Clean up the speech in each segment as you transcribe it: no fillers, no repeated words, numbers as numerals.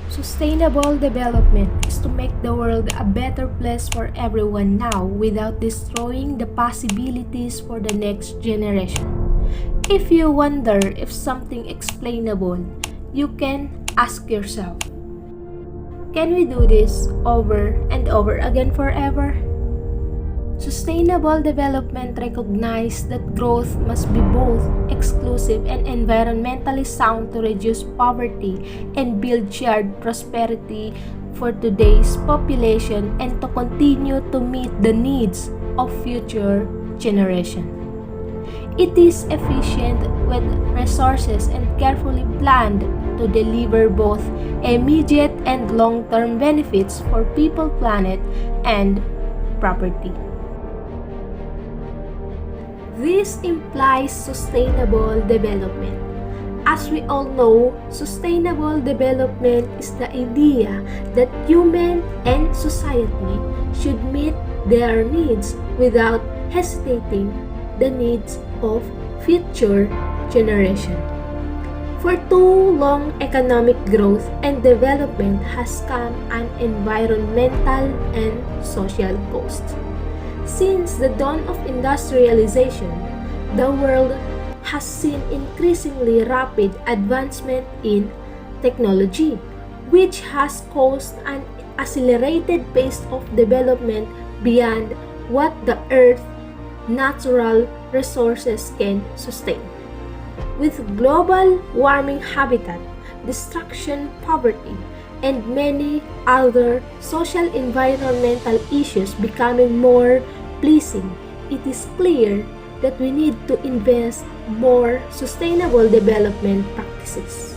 Sustainable development is to make the world a better place for everyone now without destroying the possibilities for the next generation. If you wonder if something explainable, you can ask yourself, can we do this over and over again forever? Sustainable development recognizes that growth must be both exclusive and environmentally sound to reduce poverty and build shared prosperity for today's population and to continue to meet the needs of future generations. It is efficient with resources and carefully planned to deliver both immediate and long-term benefits for people, planet, and property. This implies sustainable development. As we all know, sustainable development is the idea that human and society should meet their needs without hesitating the needs of future generations. For too long, economic growth and development has come at environmental and social cost. Since the dawn of industrialization, the world has seen increasingly rapid advancement in technology, which has caused an accelerated pace of development beyond what the Earth's natural resources can sustain. With global warming, habitat destruction, poverty, and many other social environmental issues becoming more pleasing, it is clear that we need to invest more sustainable development practices.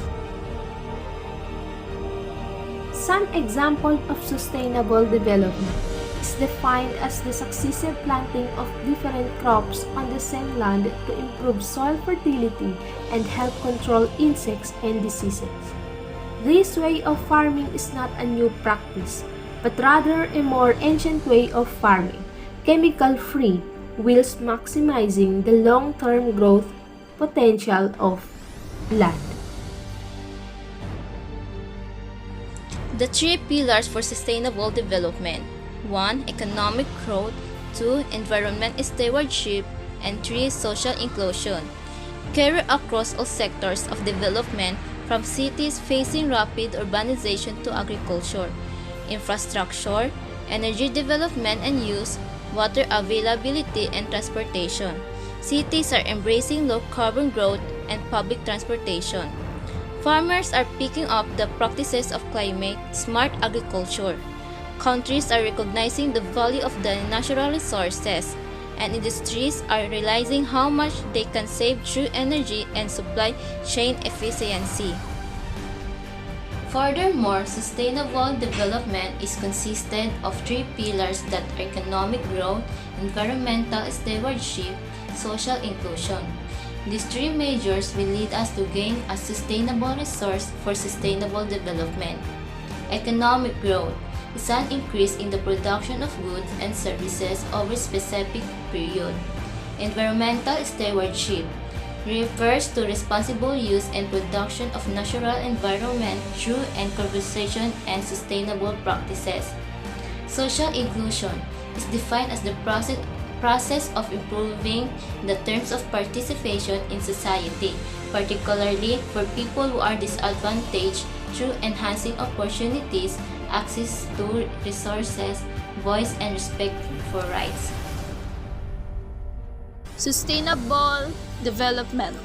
Some example of sustainable development is defined as the successive planting of different crops on the same land to improve soil fertility and help control insects and diseases. This way of farming is not a new practice, but rather a more ancient way of farming, chemical-free, whilst maximizing the long-term growth potential of land. The three pillars for sustainable development: 1. Economic growth, 2. Environment stewardship, and 3. Social inclusion, carry across all sectors of development, from cities facing rapid urbanization to agriculture, infrastructure, energy development and use, water availability, and transportation. Cities are embracing low-carbon growth and public transportation. Farmers are picking up the practices of climate-smart agriculture. Countries are recognizing the value of the natural resources, and industries are realizing how much they can save through energy and supply chain efficiency. Furthermore, sustainable development is consisted of three pillars that are economic growth, environmental stewardship, social inclusion. These three measures will lead us to gain a sustainable resource for sustainable development. Economic growth is an increase in the production of goods and services over a specific period. Environmental stewardship refers to responsible use and production of natural environment through conservation and sustainable practices. Social inclusion is defined as the process of improving the terms of participation in society, particularly for people who are disadvantaged, through enhancing opportunities, access to resources, voice and respect for rights. Sustainable development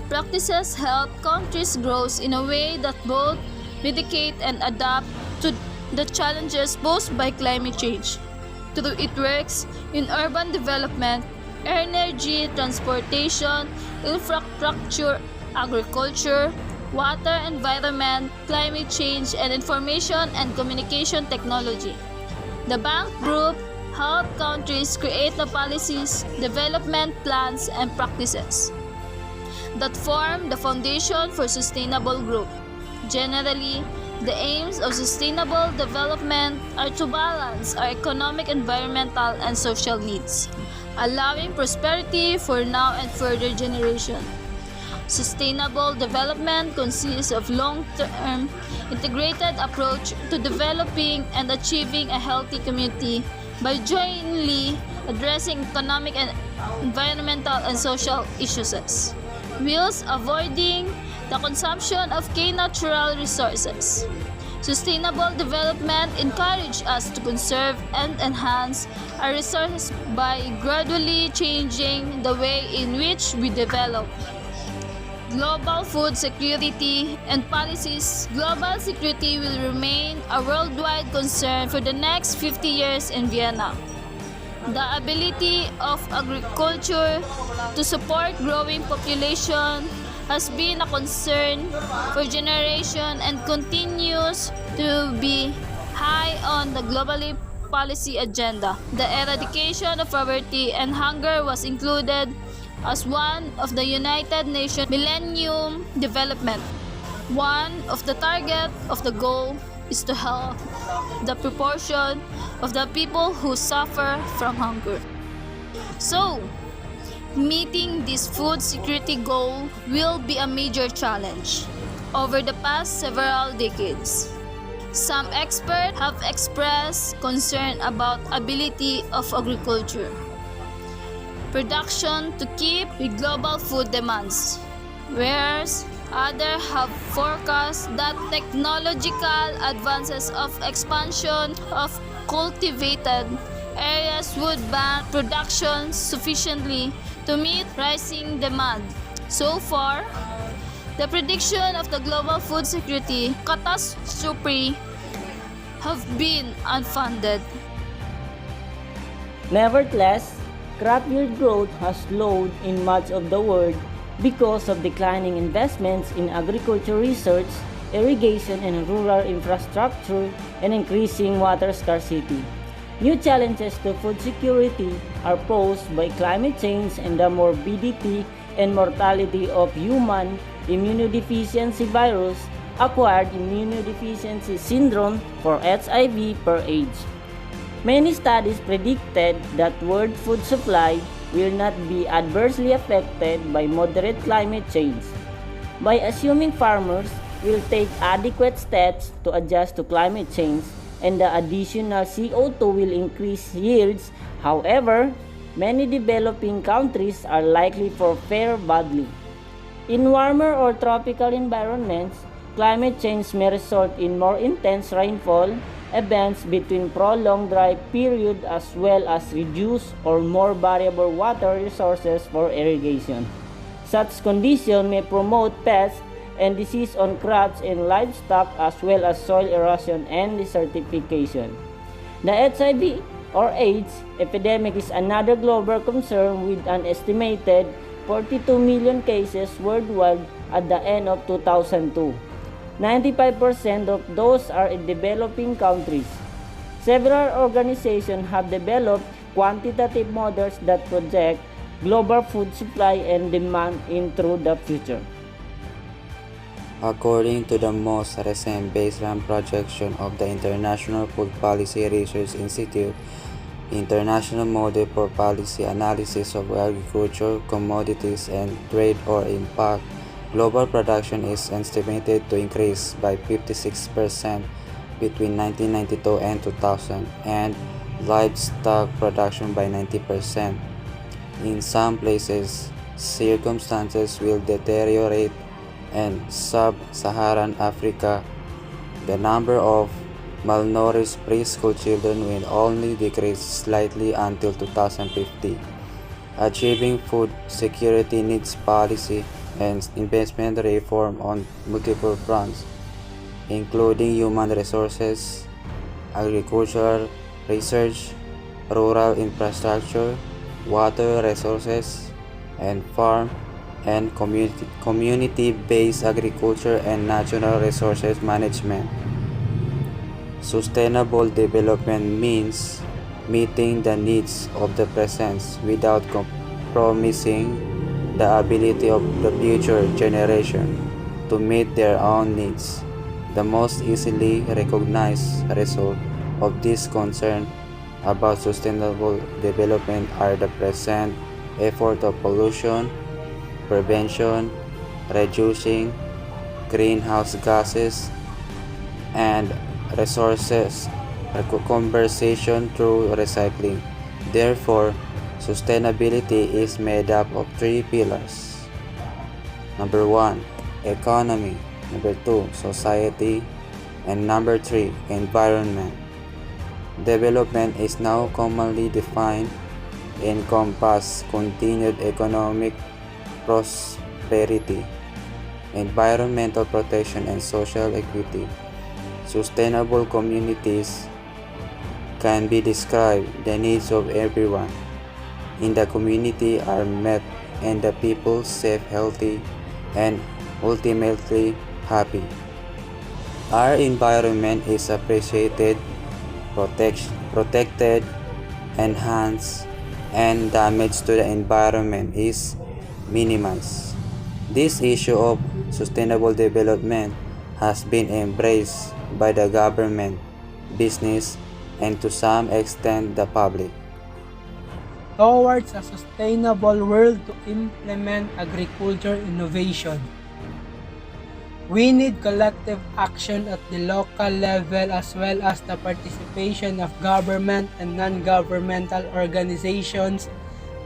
practices help countries grow in a way that both mitigate and adapt to the challenges posed by climate change. Through it works in urban development, energy, transportation, infrastructure, agriculture, water, environment, climate change, and information and communication technology. The Bank Group help countries create the policies, development plans, and practices that form the foundation for sustainable growth. Generally, the aims of sustainable development are to balance our economic, environmental, and social needs, allowing prosperity for now and further generations. Sustainable development consists of long-term integrated approach to developing and achieving a healthy community by jointly addressing economic and environmental and social issues, whilst avoiding the consumption of key natural resources. Sustainable development encourages us to conserve and enhance our resources by gradually changing the way in which we develop global food security and policies. Global security will remain a worldwide concern for the next 50 years in Vienna. The ability of agriculture to support growing population has been a concern for generations and continues to be high on the global policy agenda. The eradication of poverty and hunger was included as one of the United Nations Millennium Development. One of the targets of the goal is to help the proportion of the people who suffer from hunger. So, meeting this food security goal will be a major challenge over the past several decades. Some experts have expressed concern about ability of agriculture production to keep with global food demands, whereas others have forecast that technological advances of expansion of cultivated areas would bank production sufficiently to meet rising demand. So far, the prediction of the global food security catastrophe have been unfounded. Nevertheless, crop yield growth has slowed in much of the world because of declining investments in agriculture research, irrigation and rural infrastructure, and increasing water scarcity. New challenges to food security are posed by climate change and the morbidity and mortality of human immunodeficiency virus, acquired immunodeficiency syndrome for HIV per age. Many studies predicted that world food supply will not be adversely affected by moderate climate change. By assuming farmers will take adequate steps to adjust to climate change and the additional CO2 will increase yields, however, many developing countries are likely to fare badly. In warmer or tropical environments, climate change may result in more intense rainfall events between prolonged dry period as well as reduced or more variable water resources for irrigation. Such conditions may promote pests and disease on crops and livestock as well as soil erosion and desertification. The HIV or AIDS epidemic is another global concern with an estimated 42 million cases worldwide at the end of 2002. 95% of those are in developing countries. Several organizations have developed quantitative models that project global food supply and demand into the future. According to the most recent baseline projection of the International Food Policy Research Institute, International Model for Policy Analysis of Agriculture, Commodities, and Trade or IMPACT, global production is estimated to increase by 56% between 1992 and 2000, and livestock production by 90%. In some places, circumstances will deteriorate. In sub-Saharan Africa, the number of malnourished preschool children will only decrease slightly until 2050. Achieving food security needs policy and investment reform on multiple fronts, including human resources, agricultural research, rural infrastructure, water resources, and farm and community-based agriculture and natural resources management. Sustainable development means meeting the needs of the present without compromising the ability of the future generation to meet their own needs. The most easily recognized result of this concern about sustainable development are the present effort of pollution prevention, reducing greenhouse gases, and resources conservation through recycling. Therefore, sustainability is made up of three pillars. Number 1, economy. Number 2, society. And number 3, environment. Development is now commonly defined encompass continued economic prosperity, environmental protection, and social equity. Sustainable communities can be described the needs of everyone in the community are met and the people safe, healthy, and ultimately happy. Our environment is appreciated, protected, enhanced, and damage to the environment is minimized. This issue of sustainable development has been embraced by the government, business, and to some extent the public. Towards a sustainable world to implement agriculture innovation, we need collective action at the local level as well as the participation of government and non-governmental organizations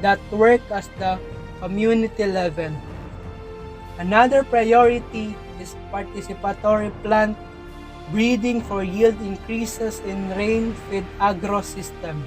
that work as the community level. Another priority is participatory plant breeding for yield increases in rain-fed agro systems,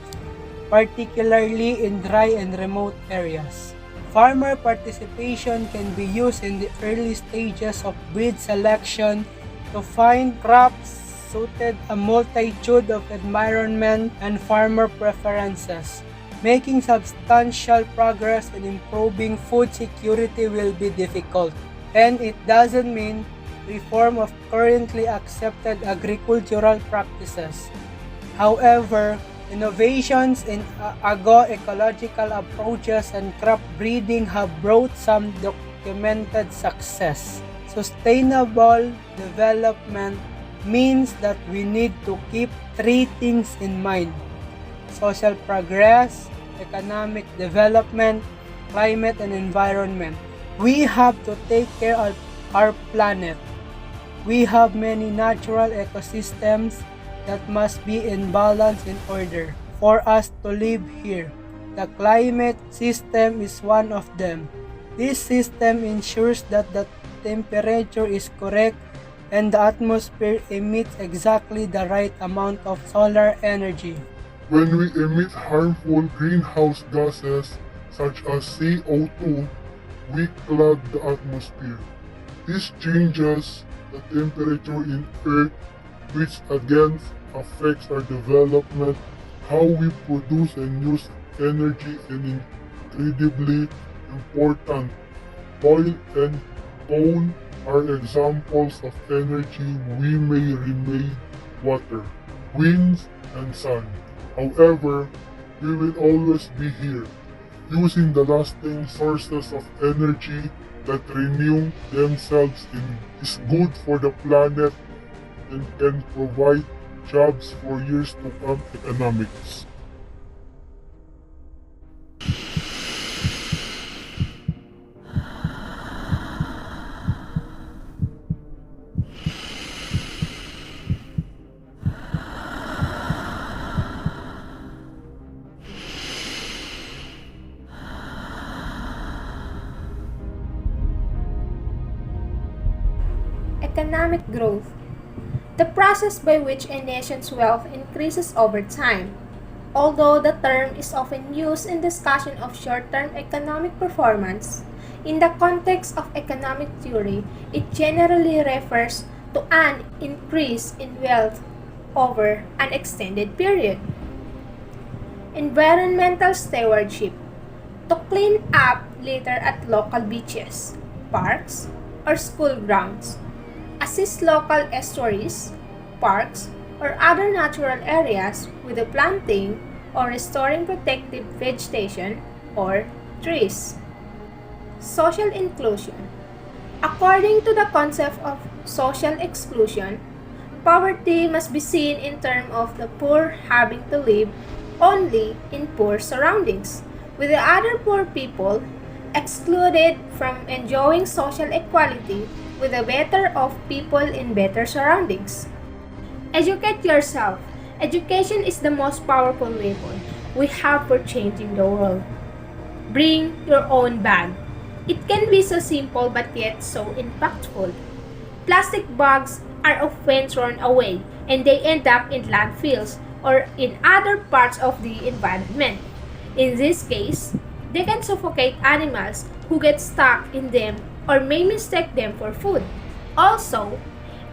particularly in dry and remote areas. Farmer participation can be used in the early stages of breed selection to find crops suited a multitude of environment and farmer preferences. Making substantial progress in improving food security will be difficult, and it doesn't mean reform of currently accepted agricultural practices. However, innovations in agroecological approaches and crop breeding have brought some documented success. Sustainable development means that we need to keep three things in mind: social progress, economic development, climate and environment. We have to take care of our planet. We have many natural ecosystems that must be in balance in order for us to live here. The climate system is one of them. This system ensures that the temperature is correct and the atmosphere emits exactly the right amount of solar energy. When we emit harmful greenhouse gases such as CO2, we clog the atmosphere. This changes the temperature in Earth, which again affects our development, how we produce and use energy, and incredibly important, oil and coal are examples of energy we may remade water, winds, and sun. However, we will always be here, using the lasting sources of energy that renew themselves is good for the planet and can provide jobs for years to come. Economics. Economic growth, the process by which a nation's wealth increases over time. Although the term is often used in discussion of short-term economic performance, in the context of economic theory, it generally refers to an increase in wealth over an extended period. Environmental stewardship, to clean up litter at local beaches, parks, or school grounds, assist local estuaries, parks, or other natural areas with the planting or restoring protective vegetation or trees. Social inclusion. According to the concept of social exclusion, poverty must be seen in terms of the poor having to live only in poor surroundings, with the other poor people excluded from enjoying social equality with the better off people in better surroundings. Educate yourself. Education is the most powerful weapon we have for changing the world. Bring your own bag. It can be so simple but yet so impactful. Plastic bags are often thrown away and they end up in landfills or in other parts of the environment. In this case, they can suffocate animals who get stuck in them or may mistake them for food. Also,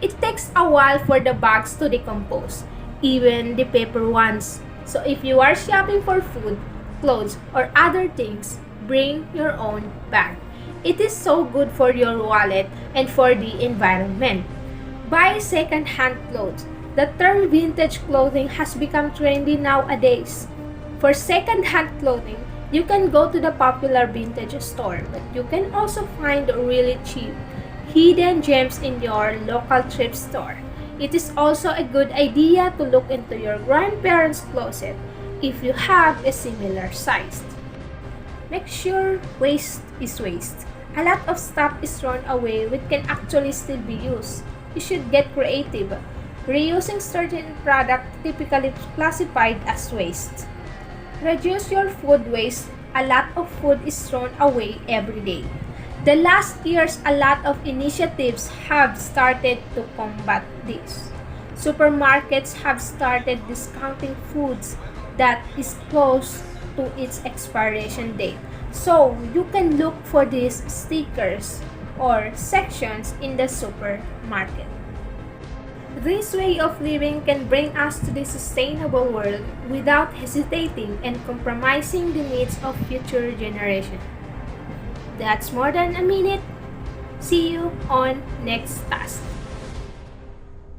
it takes a while for the bags to decompose, even the paper ones. So if you are shopping for food, clothes, or other things, bring your own bag. It is so good for your wallet and for the environment. Buy second-hand clothes. The term vintage clothing has become trendy nowadays. For second-hand clothing, you can go to the popular vintage store, but you can also find really cheap, hidden gems in your local thrift store. It is also a good idea to look into your grandparents' closet if you have a similar size. Make sure waste is waste. A lot of stuff is thrown away which can actually still be used. You should get creative, reusing certain products typically classified as waste. Reduce your food waste. A lot of food is thrown away every day. The last years, a lot of initiatives have started to combat this. Supermarkets have started discounting foods that is close to its expiration date. So, you can look for these stickers or sections in the supermarket. This way of living can bring us to the sustainable world without hesitating and compromising the needs of future generations. That's more than a minute. See you on next task.